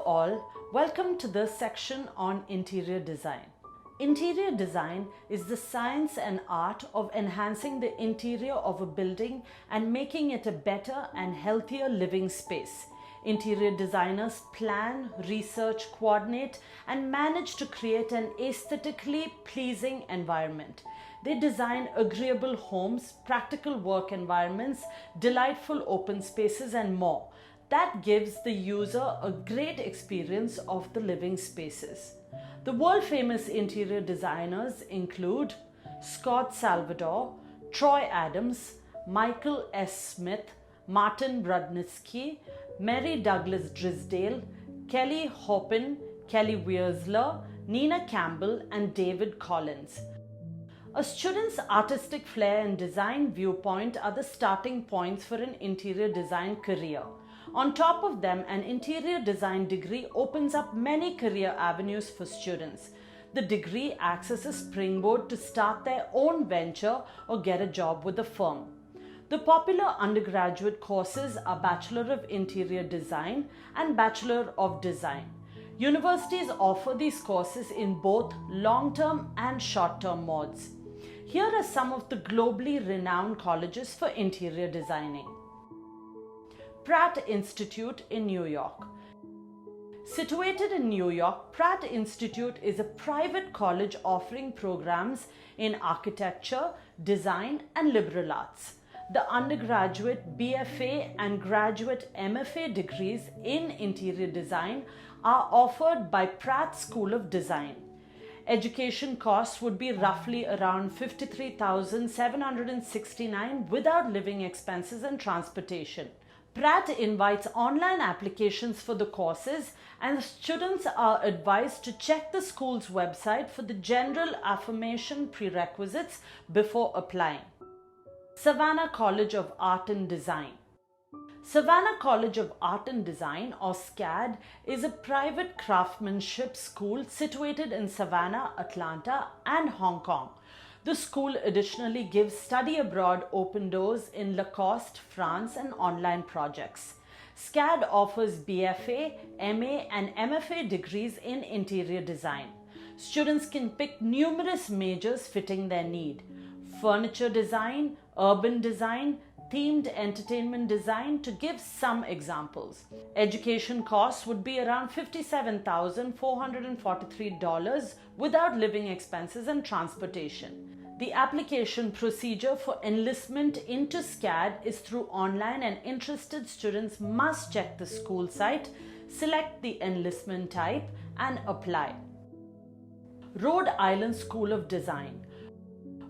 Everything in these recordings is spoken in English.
all, welcome to this section on interior design. Interior design is the science and art of enhancing the interior of a building and making it a better and healthier living space. Interior designers plan, research, coordinate, and manage to create an aesthetically pleasing environment. They design agreeable homes, practical work environments, delightful open spaces, and more. That gives the user a great experience of the living spaces. The world-famous interior designers include Scott Salvador, Troy Adams, Michael S. Smith, Martin Brudnitsky, Mary Douglas Drysdale, Kelly Hoppen, Kelly Wearstler, Nina Campbell, and David Collins. A student's artistic flair and design viewpoint are the starting points for an interior design career. On top of them, an interior design degree opens up many career avenues for students. The degree acts as a springboard to start their own venture or get a job with a firm. The popular undergraduate courses are Bachelor of Interior Design and Bachelor of Design. Universities offer these courses in both long-term and short-term modes. Here are some of the globally renowned colleges for interior designing. Pratt Institute in New York. Situated in New York, Pratt Institute is a private college offering programs in architecture, design, and liberal arts. The undergraduate BFA and graduate MFA degrees in interior design are offered by Pratt School of Design. Education costs would be roughly around $53,769 without living expenses and transportation. Pratt invites online applications for the courses, and students are advised to check the school's website for the general affirmation prerequisites before applying. Savannah College of Art and Design. Savannah College of Art and Design, or SCAD, is a private craftsmanship school situated in Savannah, Atlanta, and Hong Kong. The school additionally gives study abroad open doors in Lacoste, France, and online projects. SCAD offers BFA, MA, and MFA degrees in interior design. Students can pick numerous majors fitting their need: furniture design, urban design, themed entertainment design, to give some examples. Education costs would be around $57,443 without living expenses and transportation. The application procedure for enlistment into SCAD is through online, and interested students must check the school site, select the enlistment type, and apply. Rhode Island School of Design.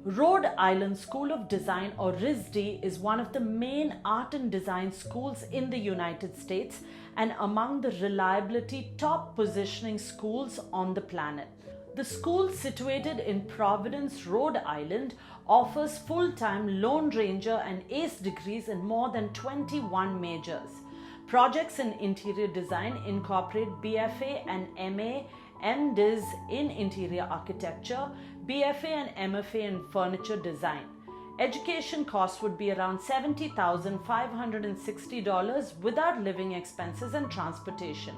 Rhode Island School of Design, or RISD, is one of the main art and design schools in the United States and among the reliability top positioning schools on the planet. The school, situated in Providence, Rhode Island, offers full-time Lone Ranger and ACE degrees in more than 21 majors. Projects in interior design incorporate BFA and MA, MDiz in interior architecture, BFA and MFA in furniture design. Education costs would be around $70,560 without living expenses and transportation.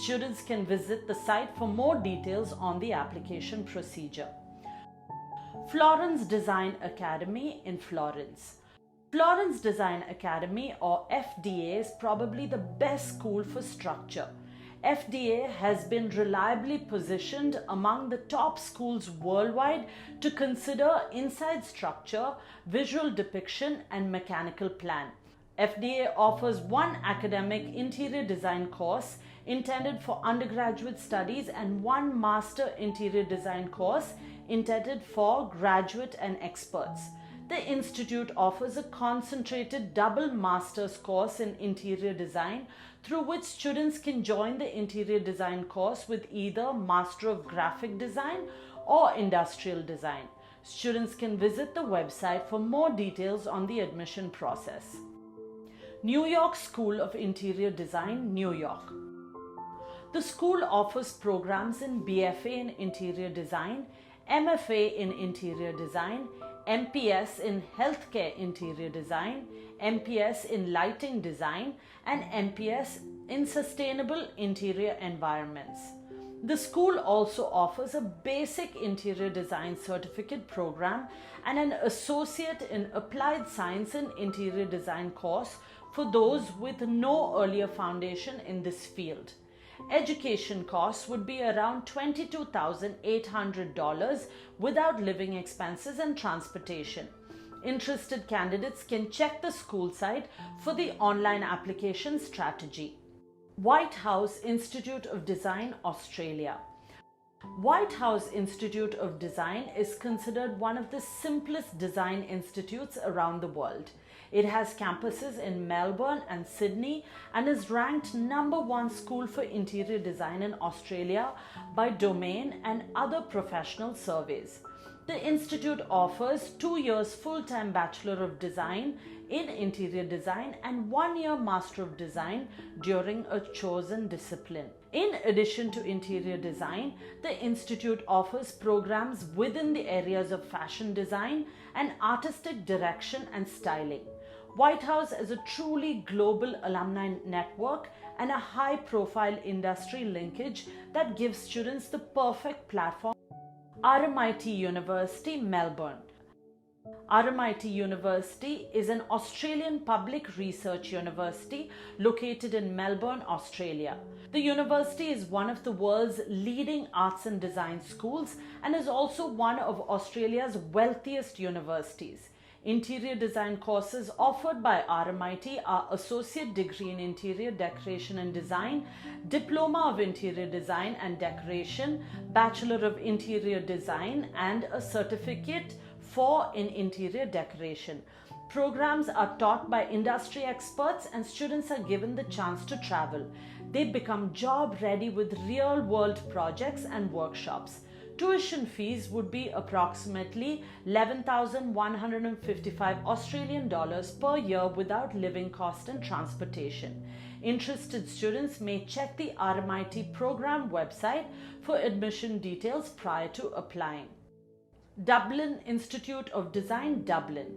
Students can visit the site for more details on the application procedure. Florence Design Academy in Florence. Florence Design Academy, or FDA, is probably the best school for structure. FDA has been reliably positioned among the top schools worldwide to consider inside structure, visual depiction, and mechanical plan. FDA offers one academic interior design course intended for undergraduate studies and one master interior design course intended for graduate and experts. The institute offers a concentrated double master's course in interior design, through which students can join the interior design course with either Master of Graphic Design or Industrial Design. Students can visit the website for more details on the admission process. New York School of Interior Design, New York. The school offers programs in BFA in Interior Design, MFA in Interior Design, MPS in Healthcare Interior Design, MPS in Lighting Design, and MPS in Sustainable Interior Environments. The school also offers a basic interior design certificate program and an associate in applied science and interior design course for those with no earlier foundation in this field. Education costs would be around $22,800 without living expenses and transportation. Interested candidates can check the school site for the online application strategy. White House Institute of Design, Australia. White House Institute of Design is considered one of the simplest design institutes around the world. It has campuses in Melbourne and Sydney and is ranked #1 school for interior design in Australia by Domain and other professional surveys. The institute offers 2 years full-time Bachelor of Design in Interior Design and 1 year Master of Design during a chosen discipline. In addition to interior design, the institute offers programs within the areas of fashion design and artistic direction and styling. White House is a truly global alumni network and a high-profile industry linkage that gives students the perfect platform. RMIT University, Melbourne. RMIT University is an Australian public research university located in Melbourne, Australia. The university is one of the world's leading arts and design schools and is also one of Australia's wealthiest universities. Interior design courses offered by RMIT are Associate Degree in Interior Decoration and Design, Diploma of Interior Design and Decoration, Bachelor of Interior Design, and a Certificate in Interior Decoration. Programs are taught by industry experts and students are given the chance to travel. They become job ready with real world projects and workshops. Tuition fees would be approximately 11,155 Australian dollars per year without living cost and transportation. Interested students may check the RMIT program website for admission details prior to applying. Dublin Institute of Design, Dublin.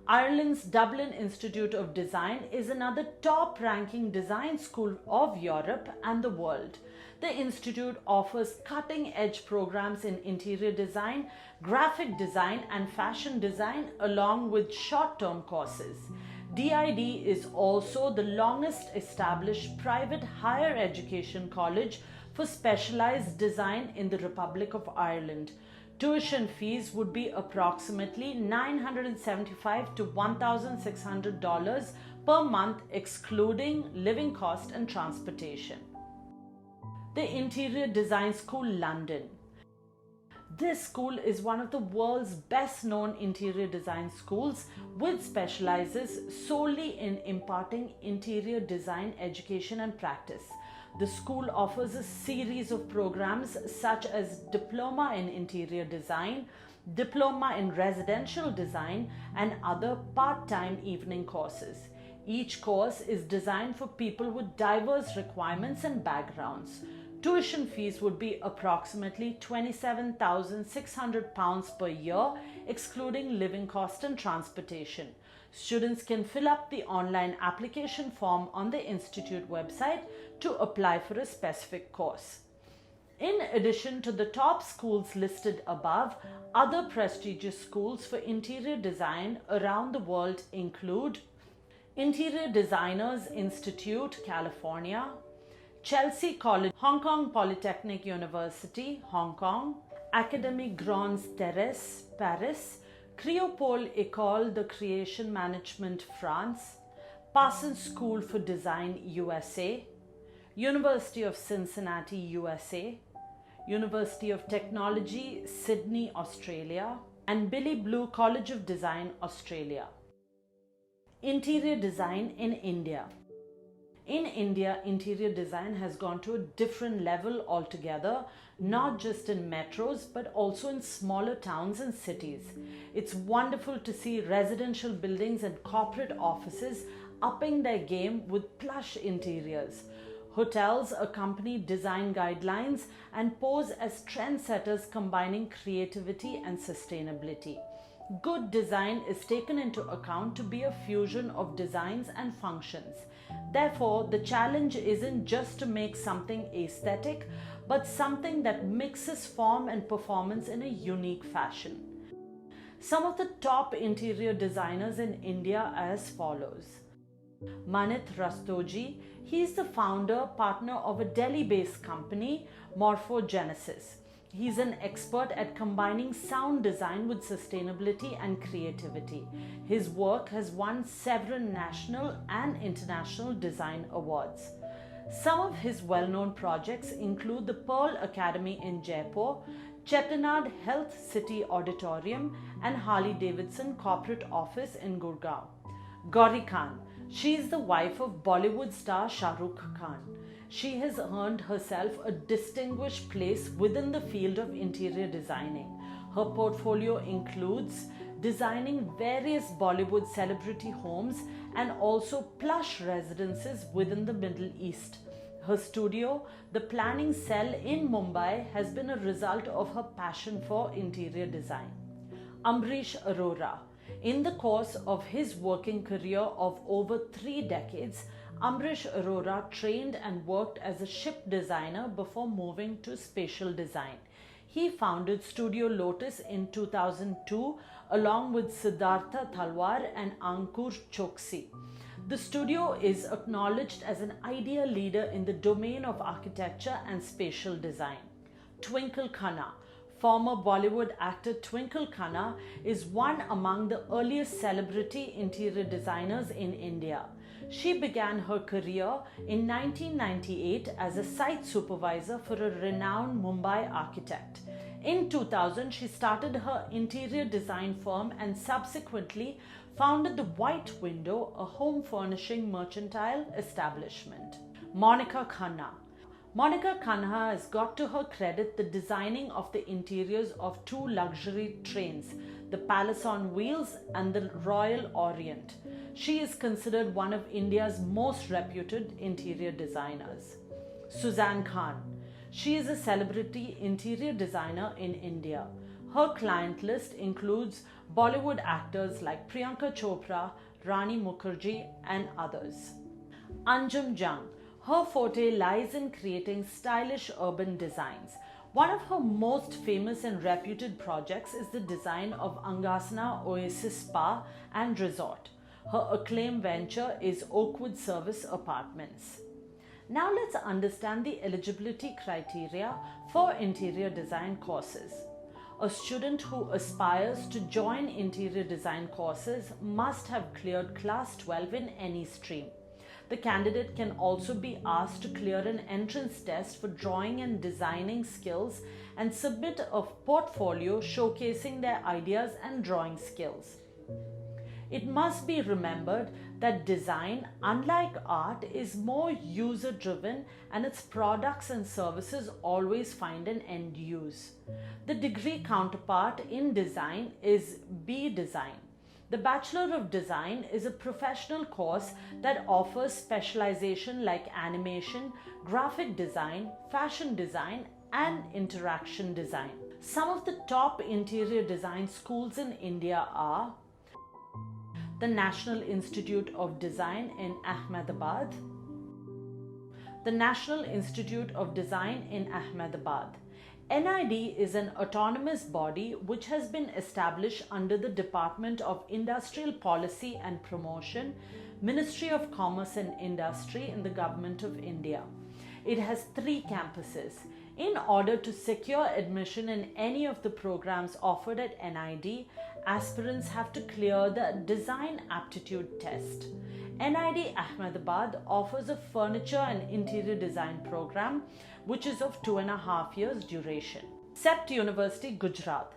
Ireland's Dublin Institute of Design is another top-ranking design school of Europe and the world. The institute offers cutting-edge programs in interior design, graphic design, and fashion design, along with short-term courses. DID is also the longest established private higher education college for specialized design in the Republic of Ireland. Tuition fees would be approximately $975 to $1,600 per month, excluding living cost and transportation. The Interior Design School, London. This school is one of the world's best known interior design schools, which specializes solely in imparting interior design education and practice. The school offers a series of programs such as Diploma in Interior Design, Diploma in Residential Design, and other part-time evening courses. Each course is designed for people with diverse requirements and backgrounds. Tuition fees would be approximately £27,600 per year, excluding living cost and transportation. Students can fill up the online application form on the institute website to apply for a specific course. In addition to the top schools listed above, other prestigious schools for interior design around the world include Interior Designers Institute, California; Chelsea College, Hong Kong Polytechnic University, Hong Kong; Académie Grands Terres, Paris; Créopole École de Création Management, France; Parsons School for Design, USA; University of Cincinnati, USA; University of Technology, Sydney, Australia; and Billy Blue College of Design, Australia. Interior design in India. In India, interior design has gone to a different level altogether, not just in metros, but also in smaller towns and cities. It's wonderful to see residential buildings and corporate offices upping their game with plush interiors. Hotels accompany design guidelines and pose as trendsetters combining creativity and sustainability. Good design is taken into account to be a fusion of designs and functions. Therefore, the challenge isn't just to make something aesthetic, but something that mixes form and performance in a unique fashion. Some of the top interior designers in India are as follows. Manit Rastogi, he is the founder, partner of a Delhi-based company, Morphogenesis. He's an expert at combining sound design with sustainability and creativity. His work has won several national and international design awards. Some of his well-known projects include the Pearl Academy in Jaipur, Chettinad Health City Auditorium, and Harley-Davidson Corporate Office in Gurgaon. Gauri Khan, she is the wife of Bollywood star Shah Rukh Khan. She has earned herself a distinguished place within the field of interior designing. Her portfolio includes designing various Bollywood celebrity homes and also plush residences within the Middle East. Her studio, The Planning Cell in Mumbai, has been a result of her passion for interior design. Ambrish Arora. In the course of his working career of over 3 decades, Ambrish Arora trained and worked as a ship designer before moving to spatial design. He founded Studio Lotus in 2002 along with Siddhartha Talwar and Ankur Choksi. The studio is acknowledged as an ideal leader in the domain of architecture and spatial design. Twinkle Khanna. Former Bollywood actor Twinkle Khanna is one among the earliest celebrity interior designers in India. She began her career in 1998 as a site supervisor for a renowned Mumbai architect. In 2000, she started her interior design firm and subsequently founded the White Window, a home furnishing mercantile establishment. Monica Khanna. Monica Khanna has got to her credit the designing of the interiors of 2 luxury trains, the Palace on Wheels and the Royal Orient. She is considered one of India's most reputed interior designers. Suzanne Khan. She is a celebrity interior designer in India. Her client list includes Bollywood actors like Priyanka Chopra, Rani Mukherjee, and others. Anjum Jung. Her forte lies in creating stylish urban designs. One of her most famous and reputed projects is the design of Angasana Oasis Spa and Resort. Her acclaimed venture is Oakwood Service Apartments. Now let's understand the eligibility criteria for interior design courses. A student who aspires to join interior design courses must have cleared class 12 in any stream. The candidate can also be asked to clear an entrance test for drawing and designing skills and submit a portfolio showcasing their ideas and drawing skills. It must be remembered that design, unlike art, is more user-driven and its products and services always find an end use. The degree counterpart in design is B Design. The Bachelor of Design is a professional course that offers specialization like animation, graphic design, fashion design, and interaction design. Some of the top interior design schools in India are the National Institute of Design in Ahmedabad, the National Institute of Design in Ahmedabad. NID is an autonomous body which has been established under the Department of Industrial Policy and Promotion, Ministry of Commerce and Industry in the Government of India. It has 3 campuses. In order to secure admission in any of the programs offered at NID, aspirants have to clear the Design Aptitude Test. NID Ahmedabad offers a furniture and interior design program which is of 2.5 years duration. CEPT University, Gujarat.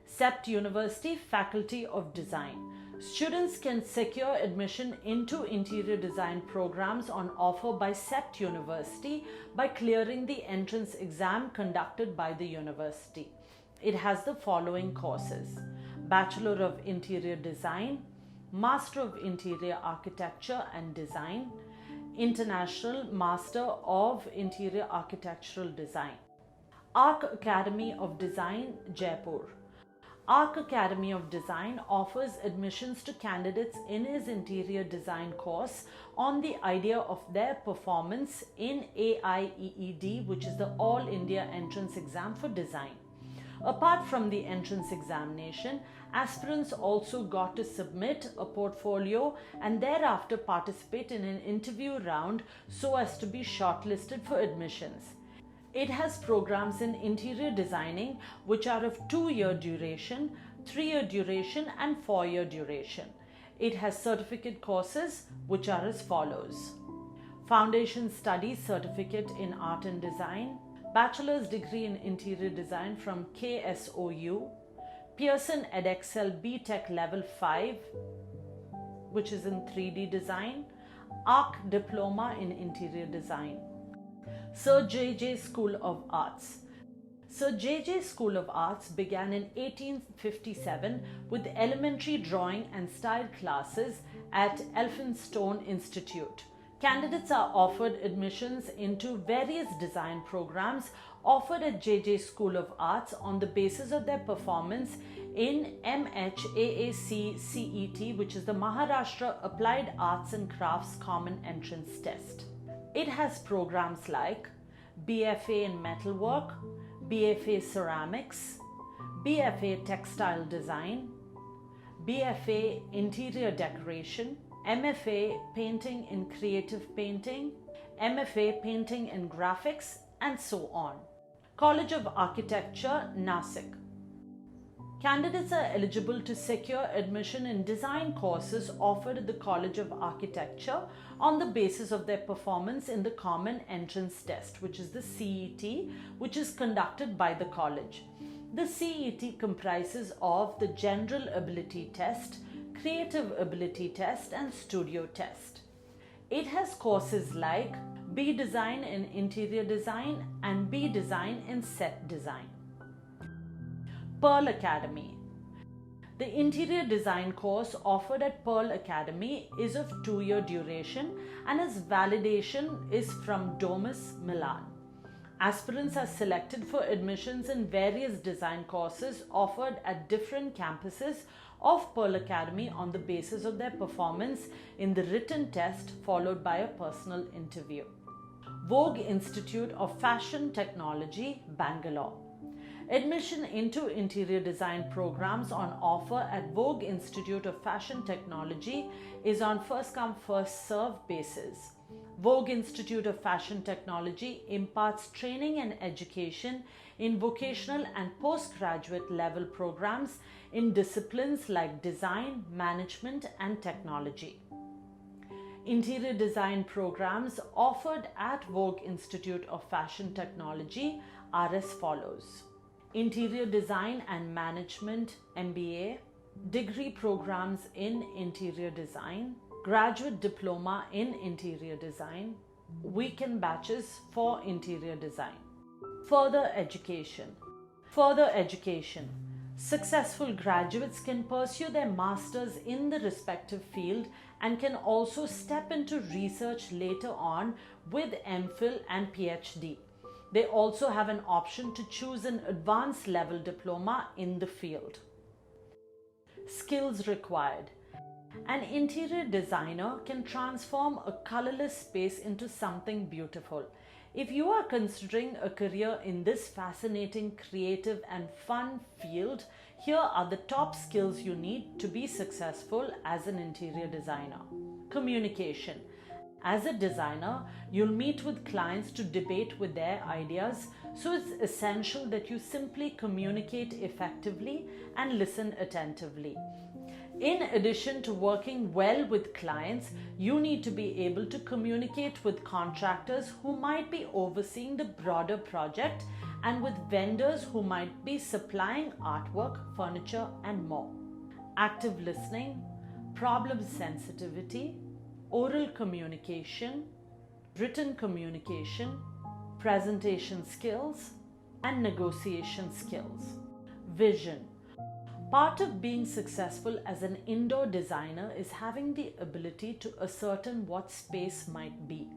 CEPT University Faculty of Design. Students can secure admission into interior design programs on offer by CEPT University by clearing the entrance exam conducted by the university. It has the following courses: Bachelor of Interior Design, Master of Interior Architecture and Design, International Master of Interior Architectural Design. Arc Academy of Design, Jaipur. Arc Academy of Design offers admissions to candidates in his interior design course on the idea of their performance in AIEED, which is the All India Entrance Exam for Design. Apart from the entrance examination, aspirants also got to submit a portfolio and thereafter participate in an interview round so as to be shortlisted for admissions. It has programs in interior designing which are of 2-year duration, 3-year duration and 4-year duration. It has certificate courses which are as follows: Foundation Studies Certificate in Art and Design, Bachelor's Degree in Interior Design from KSOU, Pearson Edexcel BTech Level 5, which is in 3D Design, ARC Diploma in Interior Design. Sir J.J. School of Arts. Sir J.J. School of Arts began in 1857 with elementary drawing and style classes at Elphinstone Institute. Candidates are offered admissions into various design programs offered at JJ School of Arts on the basis of their performance in MHAAC CET, which is the Maharashtra Applied Arts and Crafts Common Entrance Test. It has programs like BFA in Metalwork, BFA Ceramics, BFA Textile Design, BFA Interior Decoration, MFA Painting in Creative Painting, MFA Painting in Graphics, and so on. College of Architecture, Nasik. Candidates are eligible to secure admission in design courses offered at the College of Architecture on the basis of their performance in the Common Entrance Test, which is the CET, which is conducted by the college. The CET comprises of the General Ability Test, Creative Ability Test and Studio Test. It has courses like B Design in Interior Design and B Design in Set Design. Pearl Academy. The interior design course offered at Pearl Academy is of 2-year duration and its validation is from Domus, Milan. Aspirants are selected for admissions in various design courses offered at different campuses of Pearl Academy on the basis of their performance in the written test followed by a personal interview. Vogue Institute of Fashion Technology, Bangalore. Admission into interior design programs on offer at Vogue Institute of Fashion Technology is on first-come, first-served basis. Vogue Institute of Fashion Technology imparts training and education in vocational and postgraduate level programs in disciplines like design, management, and technology. Interior design programs offered at Vogue Institute of Fashion Technology are as follows: Interior Design and Management MBA, degree programs in Interior Design, graduate diploma in Interior Design, weekend batches for Interior Design. Further education. Successful graduates can pursue their masters in the respective field and can also step into research later on with MPhil and PhD. They also have an option to choose an advanced level diploma in the field. Skills required. An interior designer can transform a colorless space into something beautiful. If you are considering a career in this fascinating, creative and fun field, here are the top skills you need to be successful as an interior designer. Communication. As a designer, you'll meet with clients to debate with their ideas, so it's essential that you simply communicate effectively and listen attentively. In addition to working well with clients, you need to be able to communicate with contractors who might be overseeing the broader project and with vendors who might be supplying artwork, furniture, and more. Active listening, problem sensitivity, oral communication, written communication, presentation skills, and negotiation skills. Vision. Part of being successful as an indoor designer is having the ability to ascertain what space might be.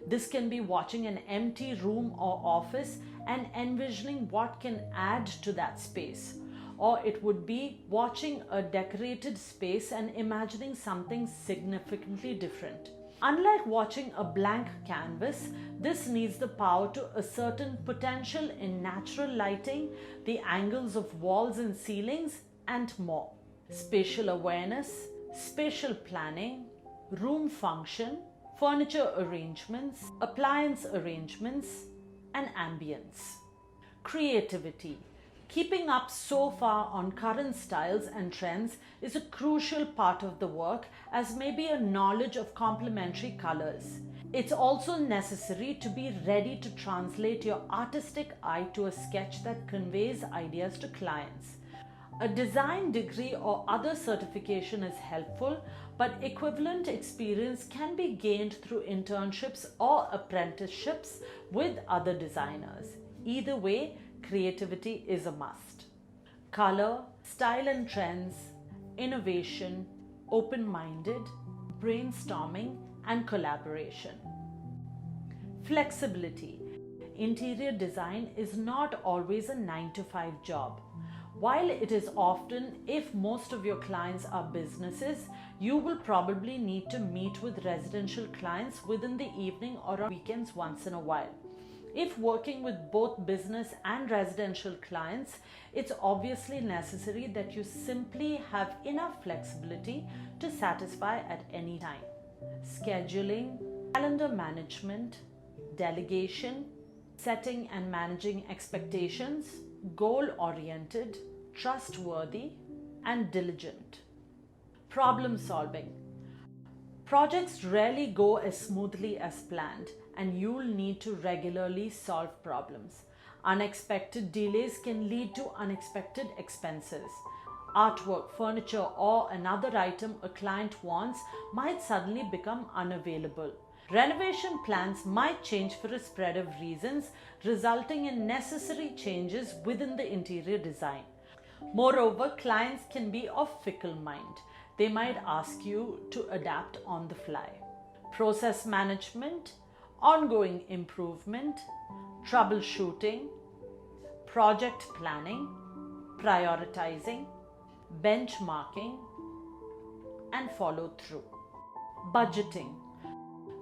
This can be watching an empty room or office and envisioning what can add to that space. Or it would be watching a decorated space and imagining something significantly different. Unlike watching a blank canvas, this needs the power to ascertain potential in natural lighting, the angles of walls and ceilings, and more. Spatial awareness, spatial planning, room function, furniture arrangements, appliance arrangements, and ambience. Creativity. Keeping up so far on current styles and trends is a crucial part of the work, as may be a knowledge of complementary colors. It's also necessary to be ready to translate your artistic eye to a sketch that conveys ideas to clients. A design degree or other certification is helpful, but equivalent experience can be gained through internships or apprenticeships with other designers. Either way, creativity is a must. Color, style and trends, innovation, open-minded, brainstorming, and collaboration. Flexibility. Interior design is not always a 9-to-5 job. While it is often, if most of your clients are businesses, you will probably need to meet with residential clients within the evening or on weekends once in a while. If working with both business and residential clients, it's obviously necessary that you simply have enough flexibility to satisfy at any time. Scheduling, calendar management, delegation, setting and managing expectations, goal-oriented, trustworthy, and diligent. Problem solving. Projects rarely go as smoothly as planned, and you'll need to regularly solve problems. Unexpected delays can lead to unexpected expenses. Artwork, furniture, or another item a client wants might suddenly become unavailable. Renovation plans might change for a spread of reasons, resulting in necessary changes within the interior design. Moreover, clients can be of fickle mind. They might ask you to adapt on the fly. Process management, ongoing improvement, troubleshooting, project planning, prioritizing, benchmarking, and follow through. Budgeting.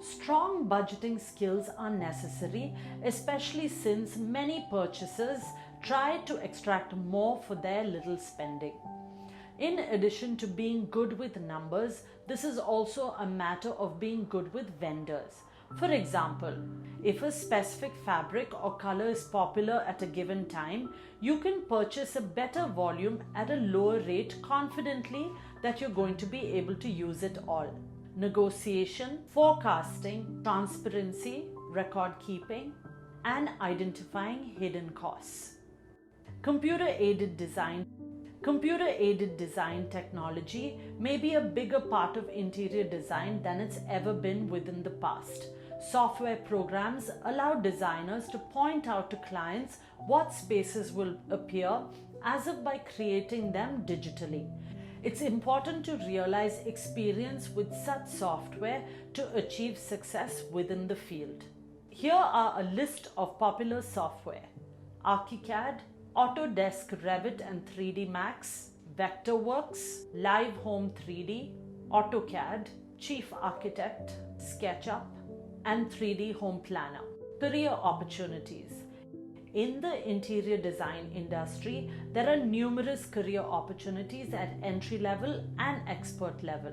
Strong budgeting skills are necessary, especially since many purchasers try to extract more for their little spending. In addition to being good with numbers, this is also a matter of being good with vendors. For example, if a specific fabric or color is popular at a given time, you can purchase a better volume at a lower rate confidently that you're going to be able to use it all. Negotiation, forecasting, transparency, record keeping, and identifying hidden costs. Computer-aided design. Computer-aided design technology may be a bigger part of interior design than it's ever been within the past. Software programs allow designers to point out to clients what spaces will appear as if by creating them digitally. It's important to realize experience with such software to achieve success within the field. Here are a list of popular software: Archicad, Autodesk Revit and 3D Max, Vectorworks, Live Home 3D, AutoCAD, Chief Architect, SketchUp, and 3D Home Planner. Career opportunities. In the interior design industry, there are numerous career opportunities at entry level and expert level.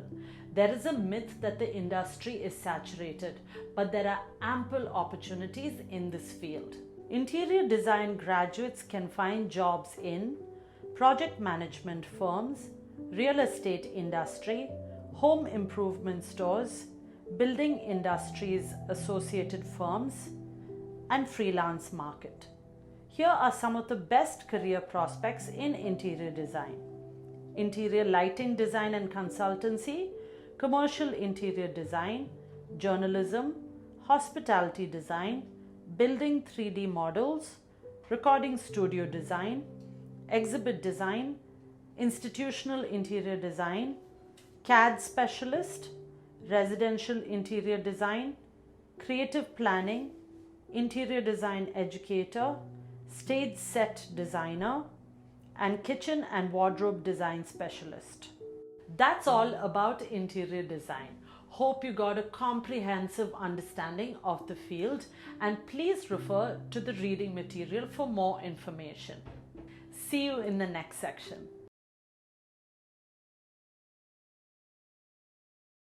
There is a myth that the industry is saturated, but there are ample opportunities in this field. Interior design graduates can find jobs in project management firms, real estate industry, home improvement stores, building industries associated firms, and freelance market. Here are some of the best career prospects in interior design: interior lighting design and consultancy, commercial interior design, journalism, hospitality design, building 3D models, recording studio design, exhibit design, institutional interior design, CAD specialist, residential interior design, creative planning, interior design educator, stage set designer, and kitchen and wardrobe design specialist. That's all about interior design. Hope you got a comprehensive understanding of the field, and please refer to the reading material for more information. See you in the next section.